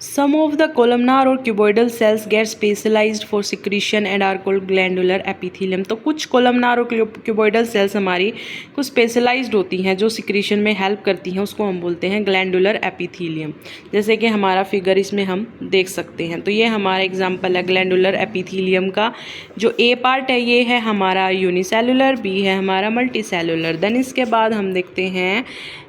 Some of the columnar or cuboidal cells get specialized for secretion and are called glandular epithelium। तो कुछ columnar और cuboidal sales हमारी कुछ specialised होती हैं जो सिक्रीशन में हेल्प करती हैं, उसको हम बोलते हैं ग्लैंडुलर एपिथीलियम। जैसे कि हमारा फिगर इसमें हम देख सकते हैं। तो ये हमारा एग्जांपल है ग्लैंडुलर एपिथीलियम का। जो ए पार्ट है ये है हमारा यूनिसेलुलर, बी है हमारा मल्टीसेलुलर। देन इसके बाद हम देखते हैं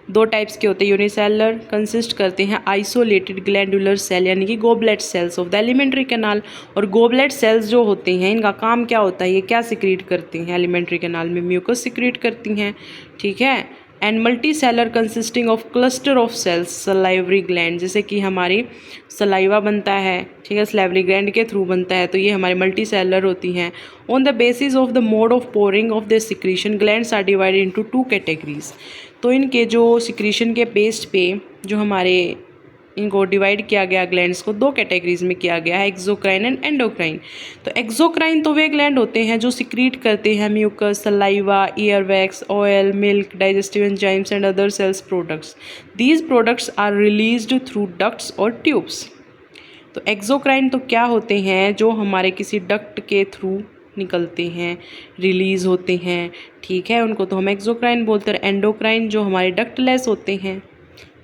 दो टाइप्स के होते हैं। यूनिसेलुलर कंसिस्ट करते हैं आइसोलेटेड ग्लैंडुलर सेल यानी कि goblet cells of the alimentary canal. और गोबलेट सेल्स जो होते हैं इनका काम क्या होता है, ये क्या सिक्रीट करती हैं एलिमेंट्री कैनाल में, म्यूकस सिक्रीट करती हैं, ठीक है। And multicellular consisting of cluster of cells salivary gland, जैसे कि हमारी सलाइवा बनता है, ठीक है, सलाइवरी ग्लैंड के थ्रू बनता है, तो ये हमारी मल्टी सेलर होती हैं। On the basis of the mode of pouring of the secretion glands are divided into 2 categories. तो इनके जो सिक्रीशन के बेस पे जो हमारे इनको डिवाइड किया गया ग्लैंड्स को 2 कैटेगरीज में किया गया है, एक्सोक्राइन एंड एंडोक्राइन। तो एक्सोक्राइन तो वे ग्लैंड होते हैं जो सिक्रीट करते हैं mucus, saliva, ear wax, oil, milk, digestive enzymes and other cells products. These products are released through ducts और ट्यूब्स। तो एक्सोक्राइन तो क्या होते हैं, जो हमारे किसी डक्ट के थ्रू निकलते हैं, रिलीज़ होते हैं, ठीक है, उनको तो हम एक्सोक्राइन बोलते हैं। एंडोक्राइन जो हमारे डक्टलेस होते हैं,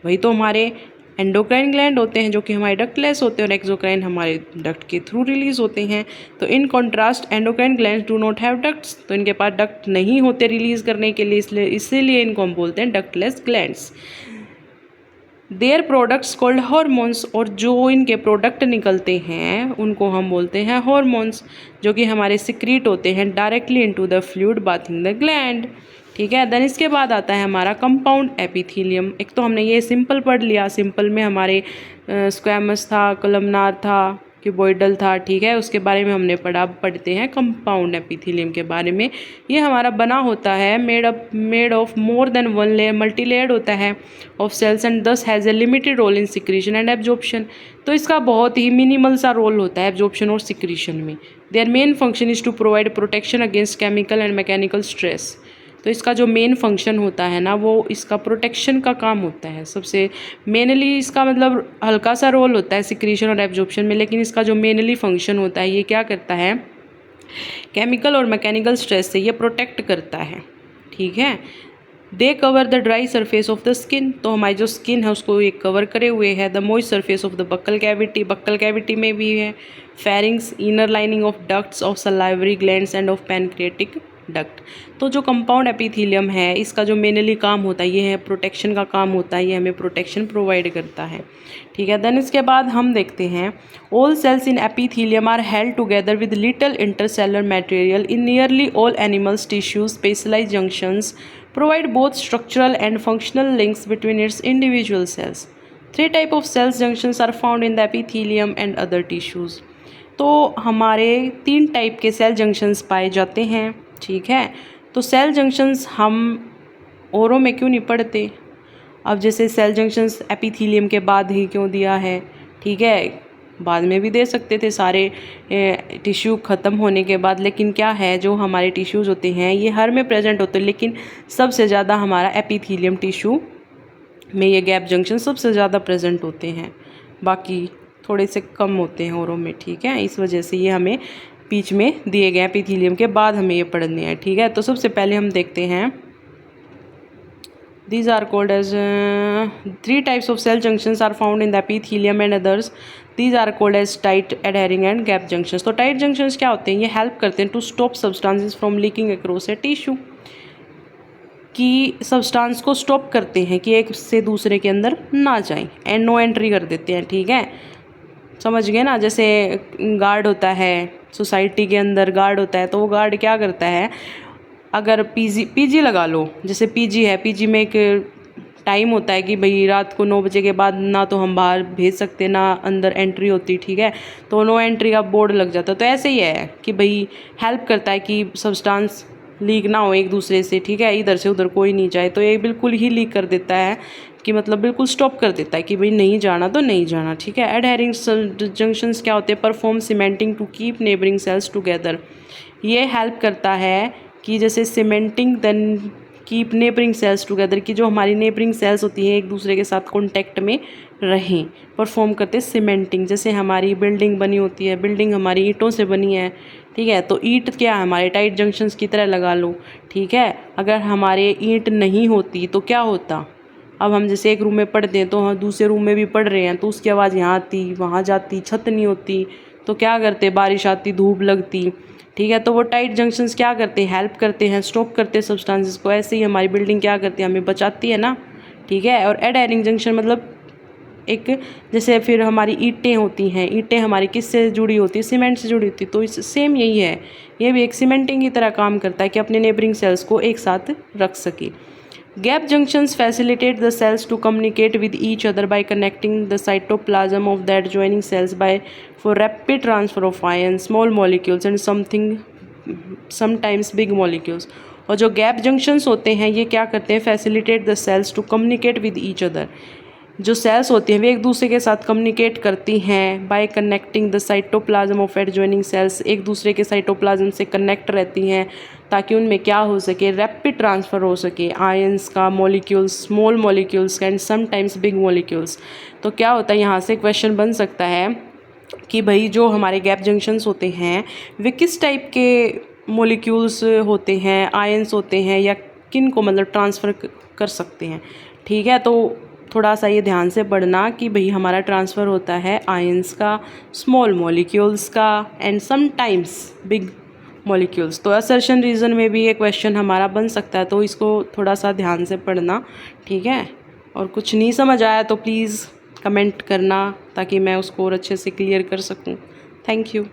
वही तो हमारे एंडोक्राइन ग्लैंड होते हैं जो कि हमारे डक्टलेस होते हैं, और एक्सोक्राइन हमारे डक्ट के थ्रू रिलीज होते हैं। तो in contrast endocrine glands do not have ducts, तो इनके पास डक्ट नहीं होते रिलीज करने के लिए, इसीलिए इनको हम बोलते हैं ductless glands. Their products called hormones, और जो इनके प्रोडक्ट निकलते हैं उनको हम बोलते हैं हॉर्मोन्स, जो कि हमारे सिक्रीट होते हैं directly into the fluid bathing the gland, ठीक है। देन इसके बाद आता है हमारा कंपाउंड एपिथीलियम। एक तो हमने ये सिंपल पढ़ लिया, सिंपल में हमारे स्क्वैमस था, कॉलमनार था, क्यूबॉइडल था, ठीक है, उसके बारे में हमने पढ़ा। अब पढ़ते हैं कंपाउंड एपिथीलियम के बारे में। ये हमारा बना होता है made of more than one layer, multi layered होता है of cells and this has a limited role in secretion and absorption. तो इसका बहुत ही मिनिमल सा रोल होता है एब्जॉर्प्शन और सिक्रीशन में। Their main function is to provide protection against chemical and mechanical stress. तो इसका जो मेन फंक्शन होता है ना, वो इसका प्रोटेक्शन का काम होता है सबसे मेनली। इसका मतलब हल्का सा रोल होता है सिक्रीशन और एब्जॉर्प्शन में, लेकिन इसका जो मेनली फंक्शन होता है, ये क्या करता है, केमिकल और मैकेनिकल स्ट्रेस से ये प्रोटेक्ट करता है, ठीक है। They cover the dry surface of the skin, तो हमारी जो स्किन है उसको ये कवर करे हुए है। The moist surface of the buccal cavity, buccal cavity में भी है। Pharynx, inner lining of ducts of salivary glands end of pancreatic duct. तो जो कंपाउंड एपिथीलियम है इसका जो मेनली काम होता है ये है प्रोटेक्शन का काम होता है, ये हमें प्रोटेक्शन प्रोवाइड करता है, ठीक है। देन इसके बाद हम देखते हैं all cells in epithelium are held together with little intercellular material in nearly all animals tissues. Specialised junctions provide both structural and functional links between its individual cells. 3 type of cells junctions are found in the epithelium and other tissues. तो हमारे 3 type के cell junctions पाए जाते हैं, ठीक है। तो cell junctions हम औरों में क्यों नहीं पढ़ते, अब जैसे सेल जंक्शंस एपिथीलियम के बाद ही क्यों दिया है, ठीक है, बाद में भी दे सकते थे सारे टिश्यू ख़त्म होने के बाद। लेकिन क्या है, जो हमारे टिश्यूज़ होते हैं ये हर में प्रेजेंट होते हैं, लेकिन सबसे ज़्यादा हमारा एपिथीलियम टिश्यू में ये गैप जंक्शन सबसे ज़्यादा प्रेजेंट होते हैं, बाकी थोड़े से कम होते हैं औरों में, ठीक है। इस वजह से ये हमें बीच में दिए गए एपिथीलियम के बाद हमें ये पढ़ने हैं, ठीक है। तो सबसे पहले हम देखते हैं These are called as 3 types of cell junctions are found in the epithelium and others. These are called as tight, adhering and gap junctions. तो tight junctions क्या होते हैं, ये हेल्प करते हैं to stop substances from leaking across a tissue, कि substance को stop करते हैं कि एक से दूसरे के अंदर ना जाएं, एंड नो एंट्री कर देते हैं, ठीक है, समझ गए ना। जैसे गार्ड होता है सोसाइटी के अंदर, गार्ड होता है, तो वो गार्ड क्या करता है, अगर पीजी लगा लो, जैसे पीजी है, पीजी में एक टाइम होता है कि भाई रात को 9 बजे के बाद ना तो हम बाहर भेज सकते ना अंदर एंट्री होती, ठीक है, तो नो एंट्री का बोर्ड लग जाता है। तो ऐसे ही है कि भाई हेल्प करता है कि सब्सटेंस लीक ना हो एक दूसरे से, ठीक है, इधर से उधर कोई नहीं जाए। तो ये बिल्कुल ही लीक कर देता है कि मतलब बिल्कुल स्टॉप कर देता है कि भाई नहीं जाना तो नहीं जाना, ठीक है। एडहेरिंग जंक्शंस क्या होते हैं, perform cementing to keep neighbouring cells together. ये हेल्प करता है कि जैसे cementing then keep neighbouring cells together, कि जो हमारी नेबरिंग सेल्स होती हैं एक दूसरे के साथ कॉन्टैक्ट में रहें। परफॉर्म करते सीमेंटिंग, जैसे हमारी बिल्डिंग बनी होती है, बिल्डिंग हमारी ईंटों से बनी है, ठीक है, तो ईंट क्या है हमारे टाइट जंक्शंस की तरह लगा लो, ठीक है। अगर हमारे ईंट नहीं होती तो क्या होता, अब हम जैसे एक रूम में पढ़ते हैं तो हम दूसरे रूम में भी पढ़ रहे हैं, तो उसकी आवाज़ यहाँ आती वहाँ जाती, छत नहीं होती तो क्या करते, बारिश आती, धूप लगती, ठीक है। तो वो टाइट जंक्शंस क्या करते हैं, हेल्प करते हैं, स्टॉप करते हैं सब्सटेंसेस को। ऐसे ही हमारी बिल्डिंग क्या करती है, हमें बचाती है ना, ठीक है। और एडहेरिंग जंक्शन मतलब एक, जैसे फिर हमारी ईंटें होती हैं, ईंटें हमारी किससे जुड़ी होती है, सीमेंट से जुड़ी होती है, तो इस सेम यही है, ये भी एक सीमेंटिंग की तरह काम करता है कि अपने नेबरिंग सेल्स को एक साथ रख सके। Gap junctions facilitate the cells to communicate with each other by connecting the cytoplasm of the adjoining cells by for rapid transfer of ions, small molecules and sometimes big molecules। और जो gap junctions होते हैं ये क्या करते हैं, facilitate the cells to communicate with each other, जो cells होती हैं वे एक दूसरे के साथ कम्युनिकेट करती हैं by connecting the cytoplasm of adjoining cells, एक दूसरे के साइटोप्लाज्म से कनेक्ट रहती हैं ताकि उनमें क्या हो सके, रैपिड ट्रांसफ़र हो सके आयंस का, molecules, small molecules and sometimes big molecules. तो क्या होता है, यहाँ से क्वेश्चन बन सकता है कि भाई जो हमारे गैप जंक्शंस होते हैं वे किस टाइप के मॉलिक्यूल्स होते हैं, आयंस होते हैं, या किन को मतलब ट्रांसफ़र कर सकते हैं, ठीक है। तो थोड़ा सा ये ध्यान से पढ़ना कि भाई हमारा ट्रांसफ़र होता है आयंस का, स्मॉल मॉलिक्यूल्स का एंड समटाइम्स बिग मॉलिक्यूल्स। तो असर्शन रीज़न में भी ये क्वेश्चन हमारा बन सकता है, तो इसको थोड़ा सा ध्यान से पढ़ना, ठीक है। और कुछ नहीं समझ आया तो प्लीज़ कमेंट करना ताकि मैं उसको और अच्छे से क्लियर कर सकूं। Thank you.